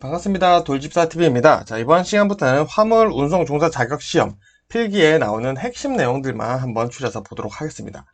반갑습니다. 돌집사TV입니다. 자, 이번 시간부터는 화물 운송 종사 자격 시험 필기에 나오는 핵심 내용들만 한번 추려서 보도록 하겠습니다. 자,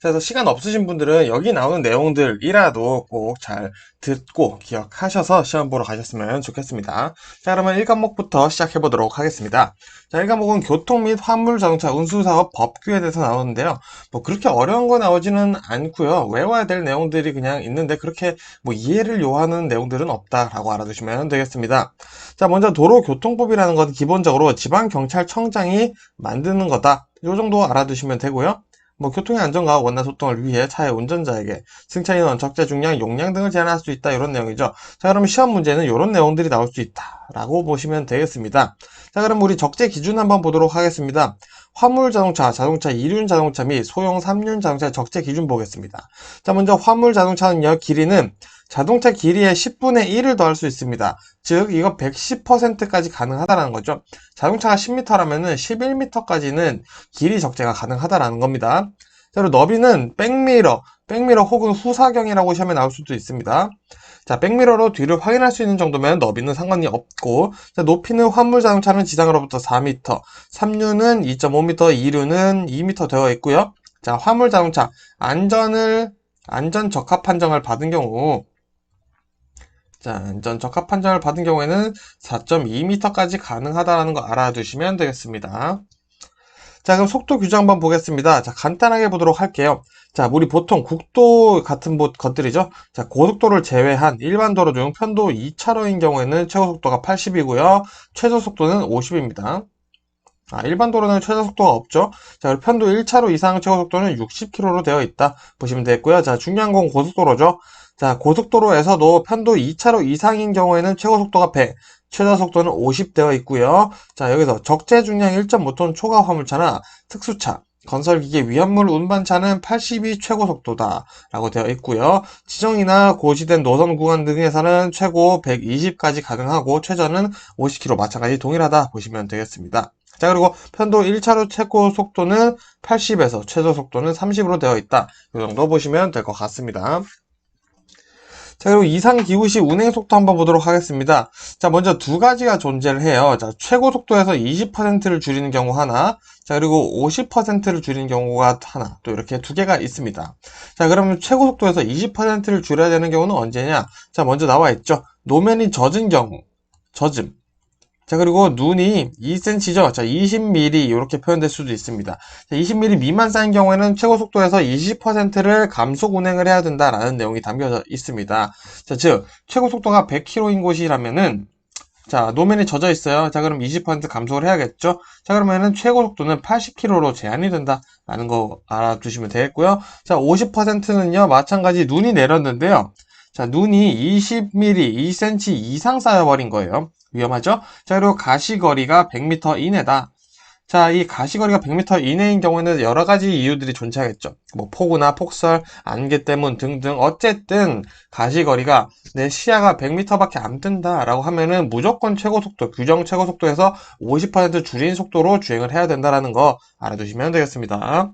그래서 시간 없으신 분들은 여기 나오는 내용들이라도 꼭 잘 듣고 기억하셔서 시험 보러 가셨으면 좋겠습니다. 자, 그러면 1과목부터 시작해 보도록 하겠습니다. 자, 1과목은 교통 및 화물 자동차 운수사업 법규에 대해서 나오는데요. 뭐 그렇게 어려운 거 나오지는 않고요. 외워야 될 내용들이 그냥 있는데 그렇게 뭐 이해를 요하는 내용들은 없다라고 알아두시면 되겠습니다. 자, 먼저 도로교통법이라는 건 기본적으로 지방경찰청장이 만드는 거다. 이 정도 알아두시면 되고요. 뭐 교통의 안전과 원활 소통을 위해 차의 운전자에게 승차 인원, 적재 중량, 용량 등을 제한할 수 있다. 이런 내용이죠. 자, 그럼 시험 문제는 이런 내용들이 나올 수 있다라고 보시면 되겠습니다. 자, 그럼 우리 적재 기준 한번 보도록 하겠습니다. 화물 자동차, 자동차 2륜 자동차 및 소형 3륜 자동차의 적재 기준 보겠습니다. 자, 먼저 화물 자동차는요, 길이는 자동차 길이의 10분의 1을 더할 수 있습니다. 즉, 이거 110%까지 가능하다는 거죠. 자동차가 10m라면은 11m까지는 길이 적재가 가능하다라는 겁니다. 자, 그리고 너비는 백미러 혹은 후사경이라고 시험에 나올 수도 있습니다. 자, 백미러로 뒤를 확인할 수 있는 정도면 너비는 상관이 없고, 자, 높이는 화물 자동차는 지상으로부터 4m, 3륜은 2.5m, 2륜은 2m 되어 있고요. 자, 화물 자동차 안전 적합 판정을 받은 경우, 자, 안전 적합 판정을 받은 경우에는 4.2m까지 가능하다는 거 알아두시면 되겠습니다. 자, 그럼 속도 규정 한번 보겠습니다. 자, 간단하게 보도록 할게요. 자, 우리 보통 국도 같은 것들이죠. 자, 고속도로를 제외한 일반 도로 중 편도 2차로인 경우에는 최고 속도가 80이고요. 최저 속도는 50입니다. 일반 도로는 최저 속도가 없죠. 자, 그리고 편도 1차로 이상 최고 속도는 60km로 되어 있다. 보시면 되겠고요. 자, 중요한 건 고속도로죠. 자, 고속도로에서도 편도 2차로 이상인 경우에는 최고 속도가 100, 최저 속도는 50 되어 있고요. 자, 여기서 적재 중량 1.5톤 초과 화물차나 특수차, 건설기계 위험물 운반차는 80이 최고 속도다 라고 되어 있고요. 지정이나 고지된 노선 구간 등에서는 최고 120까지 가능하고 최저는 50km 마찬가지 동일하다 보시면 되겠습니다. 자, 그리고 편도 1차로 최고 속도는 80에서 최저 속도는 30으로 되어 있다. 이 정도 보시면 될 것 같습니다. 자, 그리고 이상기후 시 운행 속도 한번 보도록 하겠습니다. 자, 먼저 두 가지가 존재를 해요. 자, 최고 속도에서 20%를 줄이는 경우 하나, 자, 그리고 50%를 줄이는 경우가 하나, 또 이렇게 두 개가 있습니다. 자, 그러면 최고 속도에서 20%를 줄여야 되는 경우는 언제냐? 자, 먼저 나와 있죠. 노면이 젖은 경우, 젖음. 자, 그리고 눈이 2cm죠. 자, 20mm 이렇게 표현될 수도 있습니다. 자, 20mm 미만 쌓인 경우에는 최고 속도에서 20%를 감속 운행을 해야 된다라는 내용이 담겨져 있습니다. 자, 즉 최고 속도가 100km인 곳이라면은 자, 노면이 젖어 있어요. 자, 그럼 20% 감속을 해야겠죠? 자, 그러면은 최고 속도는 80km로 제한이 된다라는 거 알아두시면 되겠고요. 자, 50%는요, 마찬가지 눈이 내렸는데요. 자, 눈이 20mm, 2cm 이상 쌓여버린 거예요. 위험하죠? 자, 그리고 가시거리가 100m 이내다. 자, 이 가시거리가 100m 이내인 경우에는 여러 가지 이유들이 존재하겠죠. 뭐 폭우나 폭설, 안개 때문 등등 어쨌든 가시거리가 내 시야가 100m밖에 안 뜬다라고 하면은 무조건 최고 속도, 규정 최고 속도에서 50% 줄인 속도로 주행을 해야 된다라는 거 알아두시면 되겠습니다.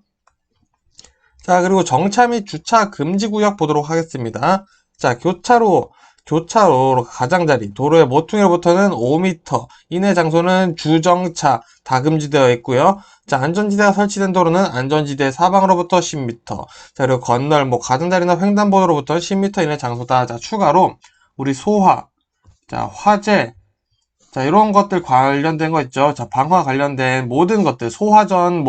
자, 그리고 정차 및 주차 금지 구역 보도록 하겠습니다. 자, 교차로 가장자리, 도로의 모퉁이로부터는 5m 이내 장소는 주정차 다 금지되어 있고요. 자, 안전지대가 설치된 도로는 안전지대 사방으로부터 10m. 자, 그리고 건널, 가장자리나 횡단보도로부터 10m 이내 장소다. 자, 추가로 우리 소화, 자, 화재, 자, 이런 것들 관련된 거 있죠. 자, 방화 관련된 모든 것들, 소화전,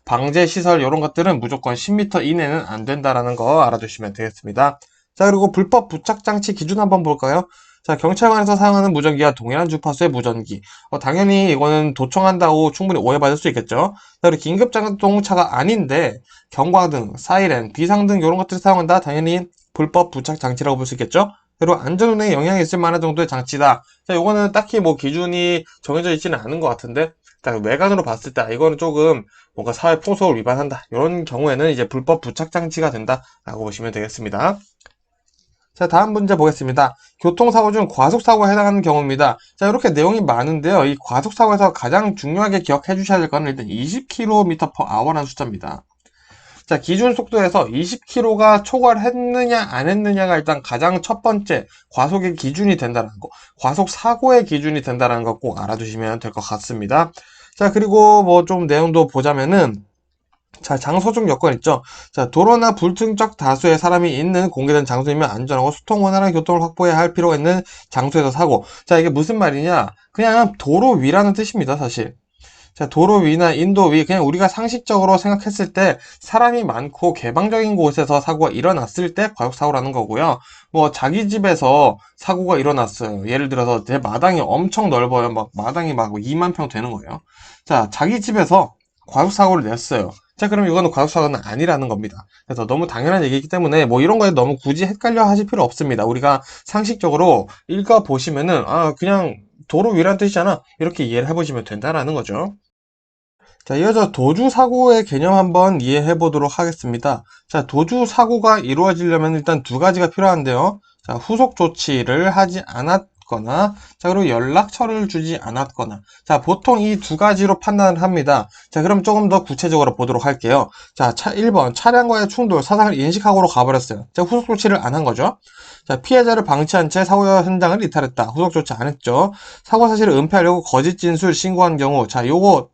방제 시설, 이런 것들은 무조건 10m 이내는 안 된다라는 거 알아두시면 되겠습니다. 자, 그리고 불법 부착 장치 기준 한번 볼까요? 자, 경찰관에서 사용하는 무전기와 동일한 주파수의 무전기. 당연히 이거는 도청한다고 충분히 오해받을 수 있겠죠. 자, 그리고 긴급자동차가 아닌데, 경광등, 사이렌, 비상등 이런 것들을 사용한다. 당연히 불법 부착 장치라고 볼 수 있겠죠. 그리고 안전운행에 영향이 있을 만한 정도의 장치다. 자, 요거는 딱히 기준이 정해져 있지는 않은 것 같은데, 자, 외관으로 봤을 때, 이거는 조금 뭔가 사회 풍속을 위반한다. 이런 경우에는 이제 불법 부착 장치가 된다라고 보시면 되겠습니다. 자, 다음 문제 보겠습니다. 교통사고 중 과속사고에 해당하는 경우입니다. 자, 이렇게 내용이 많은데요. 이 과속사고에서 가장 중요하게 기억해 주셔야 될 거는 일단 20km/h라는 숫자입니다. 자, 기준 속도에서 20km가 초과했느냐 안 했느냐가 일단 가장 첫 번째 과속의 기준이 된다는 거, 과속 사고의 기준이 된다는 거 꼭 알아두시면 될 것 같습니다. 자, 그리고 뭐 좀 내용도 보자면은, 자, 장소적 여건 있죠. 자, 도로나 불특정 다수의 사람이 있는 공개된 장소이면 안전하고 소통 원활한 교통을 확보해야 할 필요가 있는 장소에서 사고. 자, 이게 무슨 말이냐? 그냥 도로 위라는 뜻입니다, 사실. 자, 도로 위나 인도 위, 그냥 우리가 상식적으로 생각했을 때 사람이 많고 개방적인 곳에서 사고가 일어났을 때 과속사고라는 거고요. 뭐, 자기 집에서 사고가 일어났어요. 예를 들어서 제 마당이 엄청 넓어요. 막, 마당이 막 2만 평 되는 거예요. 자, 자기 집에서 과속사고를 냈어요. 자, 그럼 이거는 과속사고는 아니라는 겁니다. 그래서 너무 당연한 얘기이기 때문에 뭐 이런 거에 너무 굳이 헷갈려 하실 필요 없습니다. 우리가 상식적으로 읽어보시면은, 아, 그냥 도로 위란 뜻이잖아. 이렇게 이해를 해보시면 된다라는 거죠. 자, 이어서 도주 사고의 개념 한번 이해해 보도록 하겠습니다. 자, 도주 사고가 이루어지려면 일단 두 가지가 필요한데요. 자, 후속 조치를 하지 않았거나, 자, 그리고 연락처를 주지 않았거나. 자, 보통 이 두 가지로 판단을 합니다. 자, 그럼 조금 더 구체적으로 보도록 할게요. 자, 1번, 차량과의 충돌, 사상을 인식하고로 가버렸어요. 자, 후속 조치를 안 한 거죠. 자, 피해자를 방치한 채 사고 현장을 이탈했다. 후속 조치 안 했죠. 사고 사실을 은폐하려고 거짓 진술 신고한 경우, 자, 요거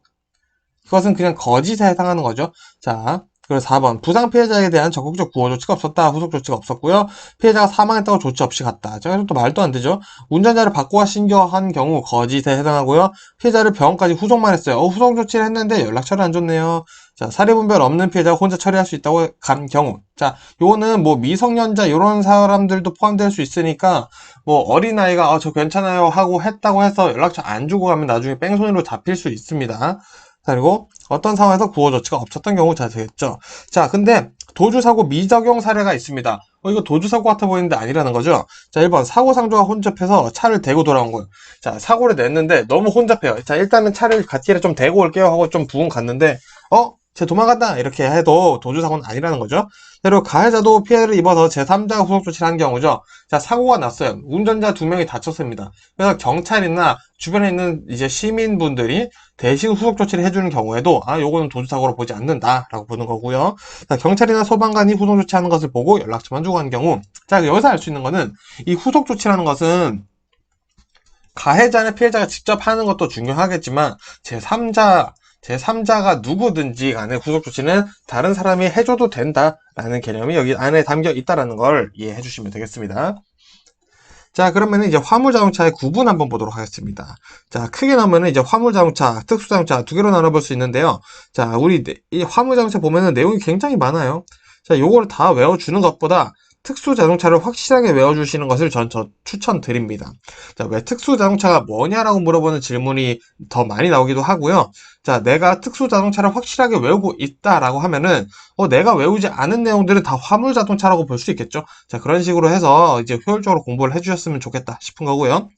그것은 그냥 거짓에 해당하는 거죠. 자, 그리고 4번. 부상 피해자에 대한 적극적 구호 조치가 없었다. 후속 조치가 없었고요. 피해자가 사망했다고 조치 없이 갔다. 자, 또 말도 안 되죠. 운전자를 바꾸어 신고한 경우 거짓에 해당하고요. 피해자를 병원까지 후송만 했어요. 후속 조치를 했는데 연락처를 안 줬네요. 자, 사례분별 없는 피해자가 혼자 처리할 수 있다고 간 경우. 자, 요거는 뭐 미성년자 요런 사람들도 포함될 수 있으니까 뭐 어린아이가 저 괜찮아요 하고 했다고 해서 연락처 안 주고 가면 나중에 뺑소니로 잡힐 수 있습니다. 그리고 어떤 상황에서 구호 조치가 없었던 경우 잘 되겠죠. 자, 근데 도주사고 미적용 사례가 있습니다. 이거 도주사고 같아 보이는데 아니라는 거죠. 자, 1번 사고상조가 혼잡해서 차를 대고 돌아온 거예요. 자, 사고를 냈는데 너무 혼잡해요. 자, 일단은 차를 갓길에 좀 대고 올게요 하고 좀 부근 갔는데 쟤 도망간다 이렇게 해도 도주사고는 아니라는 거죠. 그리고 가해자도 피해를 입어서 제3자가 후속 조치를 한 경우죠. 자, 사고가 났어요. 운전자 2명이 다쳤습니다. 그래서 경찰이나 주변에 있는 이제 시민분들이 대신 후속 조치를 해주는 경우에도 요거는 도주사고로 보지 않는다라고 보는 거고요. 자, 경찰이나 소방관이 후속 조치하는 것을 보고 연락처만 주고 간 경우, 자, 여기서 알 수 있는 거는 이 후속 조치라는 것은 가해자나 피해자가 직접 하는 것도 중요하겠지만 제3자가 누구든지 간에 후속 조치는 다른 사람이 해줘도 된다라는 개념이 여기 안에 담겨 있다라는 걸 이해해 주시면 되겠습니다. 자, 그러면 이제 화물자동차의 구분 한번 보도록 하겠습니다. 자, 크게 나오면 이제 화물자동차, 특수자동차 두 개로 나눠볼 수 있는데요. 자, 우리 이 화물자동차 보면은 내용이 굉장히 많아요. 자, 요거를 다 외워주는 것보다 특수자동차를 확실하게 외워주시는 것을 저 추천드립니다. 자, 왜 특수자동차가 뭐냐라고 물어보는 질문이 더 많이 나오기도 하고요. 자, 내가 특수자동차를 확실하게 외우고 있다라고 하면은, 내가 외우지 않은 내용들은 다 화물자동차라고 볼 수 있겠죠? 자, 그런 식으로 해서 이제 효율적으로 공부를 해주셨으면 좋겠다 싶은 거고요.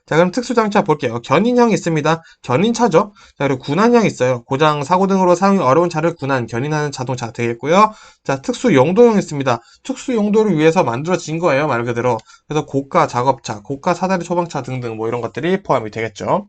자, 그럼 특수자동차 볼게요. 견인형이 있습니다. 견인차죠. 자, 그리고 군한형이 있어요. 고장, 사고 등으로 사용이 어려운 차를 견인하는 자동차 되겠고요. 자, 특수용도형이 있습니다. 특수용도를 위해서 만들어진 거예요, 말 그대로. 그래서 고가 작업차, 고가 사다리 초방차 등등 뭐 이런 것들이 포함이 되겠죠.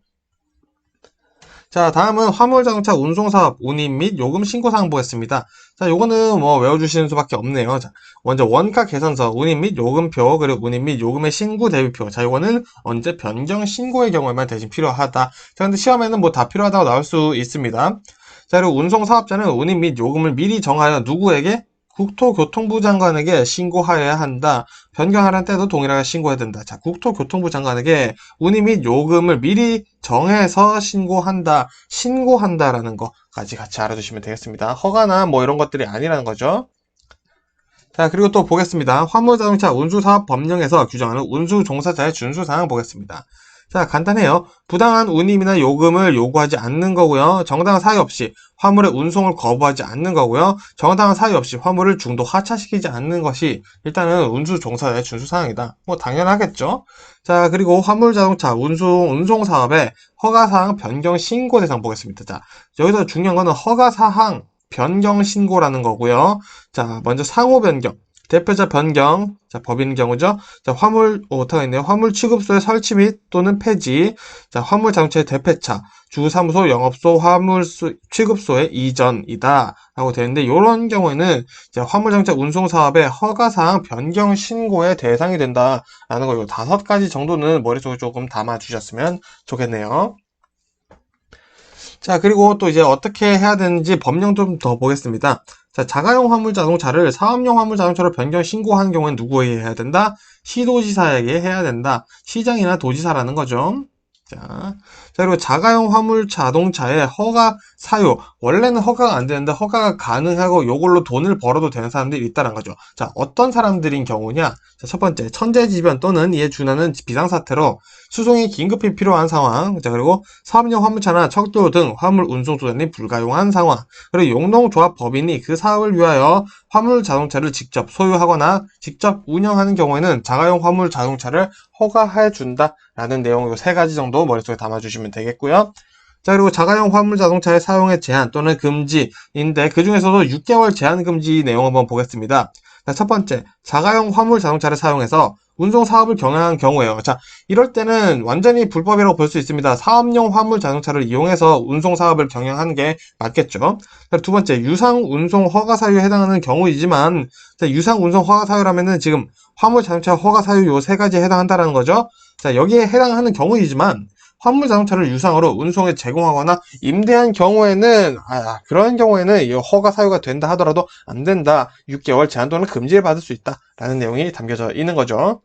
자, 다음은 화물자동차 운송사업 운임 및 요금 신고사항 보겠습니다. 자, 요거는 뭐 외워주시는 수밖에 없네요. 자, 먼저 원가 개선서, 운임 및 요금표, 그리고 운임 및 요금의 신고 대비표. 자, 요거는 언제 변경 신고의 경우에만 대신 필요하다. 자, 근데 시험에는 뭐 다 필요하다고 나올 수 있습니다. 자, 그리고 운송사업자는 운임 및 요금을 미리 정하여 누구에게? 국토교통부 장관에게 신고하여야 한다. 변경하라는 때도 동일하게 신고해야 된다. 자, 국토교통부 장관에게 운임 및 요금을 미리 정해서 신고한다라는 거까지 같이 알아두시면 되겠습니다. 허가나 뭐 이런 것들이 아니라는 거죠. 자, 그리고 또 보겠습니다. 화물자동차 운수사업 법령에서 규정하는 운수종사자의 준수사항 보겠습니다. 자, 간단해요. 부당한 운임이나 요금을 요구하지 않는 거고요. 정당한 사유 없이 화물의 운송을 거부하지 않는 거고요. 정당한 사유 없이 화물을 중도 하차시키지 않는 것이 일단은 운수종사자의 준수사항이다. 뭐 당연하겠죠. 자, 그리고 화물자동차 운송사업의 허가사항 변경 신고 대상 보겠습니다. 자, 여기서 중요한 거는 허가사항 변경 신고라는 거고요. 자, 먼저 상호 변경. 대표자 변경, 자, 법인 경우죠. 자, 화물, 오타가 있네요. 화물 취급소의 설치 및 또는 폐지, 자, 화물 자동차의 대폐차, 주사무소, 영업소, 취급소의 이전이다. 라고 되는데, 이런 경우에는 이제 화물 자동차 운송 사업의 허가사항 변경 신고의 대상이 된다. 라는 거, 요 5가지 정도는 머릿속에 조금 담아주셨으면 좋겠네요. 자, 그리고 또 이제 어떻게 해야 되는지 법령 좀 더 보겠습니다. 자, 자가용 화물 자동차를 사업용 화물 자동차로 변경 신고하는 경우에는 누구에게 해야 된다? 시도지사에게 해야 된다. 시장이나 도지사라는 거죠. 자, 그리고 자가용 화물 자동차의 허가 사유. 원래는 허가가 안 되는데 허가가 가능하고 요걸로 돈을 벌어도 되는 사람들이 있다는 거죠. 자, 어떤 사람들인 경우냐? 자, 첫 번째, 천재지변 또는 이에 준하는 비상사태로 수송이 긴급히 필요한 상황. 자, 그리고 사업용 화물차나 척도 등 화물 운송 수단이 불가용한 상황. 그리고 용농조합 법인이 그 사업을 위하여 화물 자동차를 직접 소유하거나 직접 운영하는 경우에는 자가용 화물 자동차를 허가해 준다라는 내용 요 3가지 정도 머릿속에 담아주시면 되겠고요. 자, 그리고 자가용 화물 자동차의 사용의 제한 또는 금지인데 그 중에서도 6개월 제한 금지 내용 한번 보겠습니다. 자, 첫 번째, 자가용 화물 자동차를 사용해서 운송 사업을 경영한 경우에요. 자, 이럴 때는 완전히 불법이라고 볼 수 있습니다. 사업용 화물 자동차를 이용해서 운송 사업을 경영하는 게 맞겠죠. 두 번째, 유상 운송 허가 사유에 해당하는 경우이지만, 자, 유상 운송 허가 사유라면은 지금 화물 자동차 허가 사유 요 3가지에 해당한다라는 거죠. 자, 여기에 해당하는 경우이지만, 화물 자동차를 유상으로 운송에 제공하거나 임대한 경우에는 그런 경우에는 이 허가 사유가 된다 하더라도 안 된다. 6개월 제한 또는 금지를 받을 수 있다라는 내용이 담겨져 있는 거죠.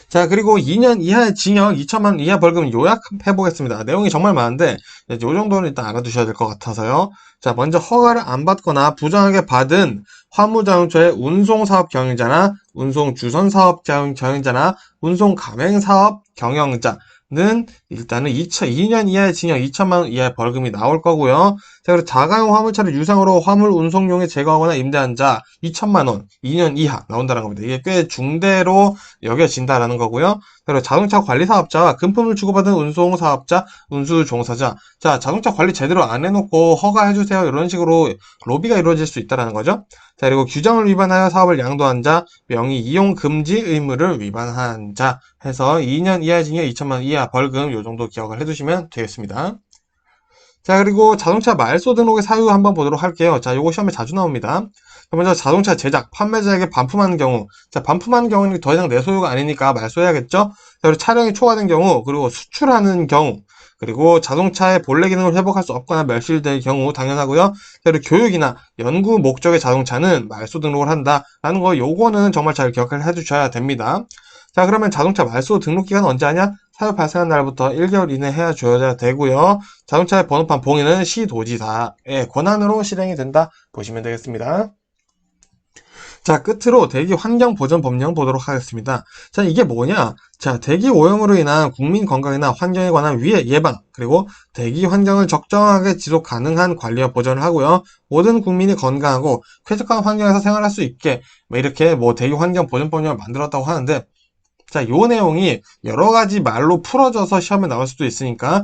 자, 그리고 2년 이하의 징역, 2천만 원 이하 벌금 요약해 보겠습니다. 내용이 정말 많은데 요 정도는 일단 알아두셔야 될 것 같아서요. 자, 먼저 허가를 안 받거나 부정하게 받은 화물자동차의 운송사업 경영자나 운송주선사업 경영자나 운송가맹사업 경영자는 일단은 2년 이하의 징역, 2천만 원 이하의 벌금이 나올 거고요. 자, 그리고 자가용 화물차를 유상으로 화물 운송용에 제거하거나 임대한 자 2천만 원, 2년 이하 나온다는 겁니다. 이게 꽤 중대로 여겨진다라는 거고요. 그리고 자동차 관리 사업자와 금품을 주고받은 운송 사업자, 운수 종사자. 자, 자동차 관리 제대로 안 해놓고 허가해 주세요. 이런 식으로 로비가 이루어질 수 있다라는 거죠. 자, 그리고 규정을 위반하여 사업을 양도한 자, 명의 이용 금지 의무를 위반한 자 해서 2년 이하 징역 2천만 원 이하 벌금 요 정도 기억을 해두시면 되겠습니다. 자, 그리고 자동차 말소 등록의 사유 한번 보도록 할게요. 자, 요거 시험에 자주 나옵니다. 먼저 자동차 제작, 판매자에게 반품하는 경우. 자, 반품하는 경우는 더 이상 내 소유가 아니니까 말소해야겠죠? 자, 그리고 차량이 초과된 경우, 그리고 수출하는 경우, 그리고 자동차의 본래 기능을 회복할 수 없거나 멸실될 경우 당연하고요. 자, 그리고 교육이나 연구 목적의 자동차는 말소 등록을 한다라는 거 요거는 정말 잘 기억을 해두셔야 됩니다. 자, 그러면 자동차 말소 등록 기간은 언제 하냐? 사유 발생한 날부터 1개월 이내 해줘야 되고요. 자동차의 번호판 봉인은 시도지사의 권한으로 실행이 된다 보시면 되겠습니다. 자, 끝으로 대기 환경 보전 법령 보도록 하겠습니다. 자, 이게 뭐냐? 자, 대기 오염으로 인한 국민 건강이나 환경에 관한 위해 예방, 그리고 대기 환경을 적정하게 지속 가능한 관리와 보전을 하고요. 모든 국민이 건강하고 쾌적한 환경에서 생활할 수 있게 이렇게 대기 환경 보전 법령을 만들었다고 하는데, 자, 요 내용이 여러 가지 말로 풀어져서 시험에 나올 수도 있으니까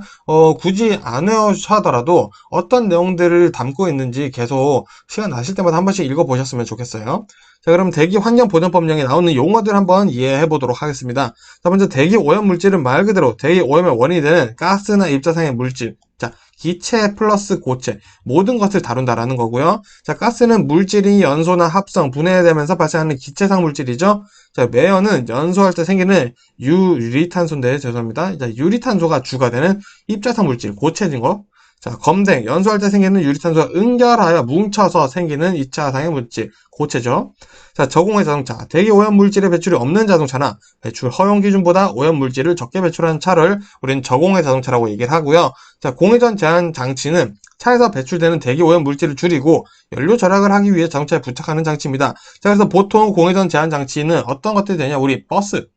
굳이 안 외우셔더라도 어떤 내용들을 담고 있는지 계속 시간 나실 때마다 한 번씩 읽어보셨으면 좋겠어요. 자, 그럼 대기 환경 보전 법령에 나오는 용어들 한번 이해해 보도록 하겠습니다. 자, 먼저 대기 오염 물질은 말 그대로 대기 오염의 원인이 되는 가스나 입자상의 물질. 자, 기체 플러스 고체 모든 것을 다룬다라는 거고요. 자, 가스는 물질이 연소나 합성, 분해되면서 발생하는 기체상 물질이죠. 자, 매연은 연소할 때 생기는 유리탄소인데 죄송합니다. 자, 유리탄소가 주가 되는 입자상 물질, 고체인 거. 자, 검댕, 연소할 때 생기는 유리탄소가 응결하여 뭉쳐서 생기는 2차상의 물질, 고체죠. 자, 저공해 자동차, 대기 오염 물질의 배출이 없는 자동차나 배출 허용 기준보다 오염 물질을 적게 배출하는 차를 우리는 저공해 자동차라고 얘기를 하고요. 자, 공회전 제한 장치는 차에서 배출되는 대기 오염 물질을 줄이고 연료 절약을 하기 위해 자동차에 부착하는 장치입니다. 자, 그래서 보통 공회전 제한 장치는 어떤 것들이 되냐? 우리 버스,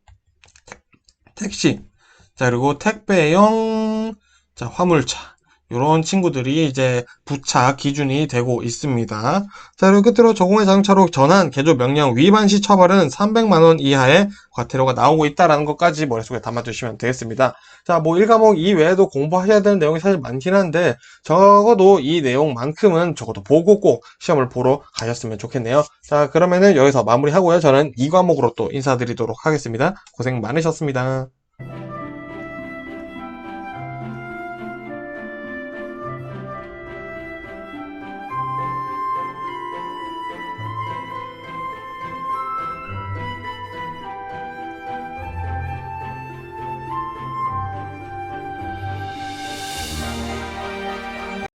택시, 자, 그리고 택배용, 자, 화물차. 이런 친구들이 이제 부착 기준이 되고 있습니다. 자, 그리고 끝으로 조공의 자동차로 전환 개조 명령 위반 시 처벌은 300만 원 이하의 과태료가 나오고 있다라는 것까지 머릿속에 담아두시면 되겠습니다. 자, 뭐 1과목 이외에도 공부하셔야 되는 내용이 사실 많긴 한데 적어도 이 내용만큼은 적어도 보고 꼭 시험을 보러 가셨으면 좋겠네요. 자, 그러면은 여기서 마무리하고요. 저는 2과목으로 또 인사드리도록 하겠습니다. 고생 많으셨습니다.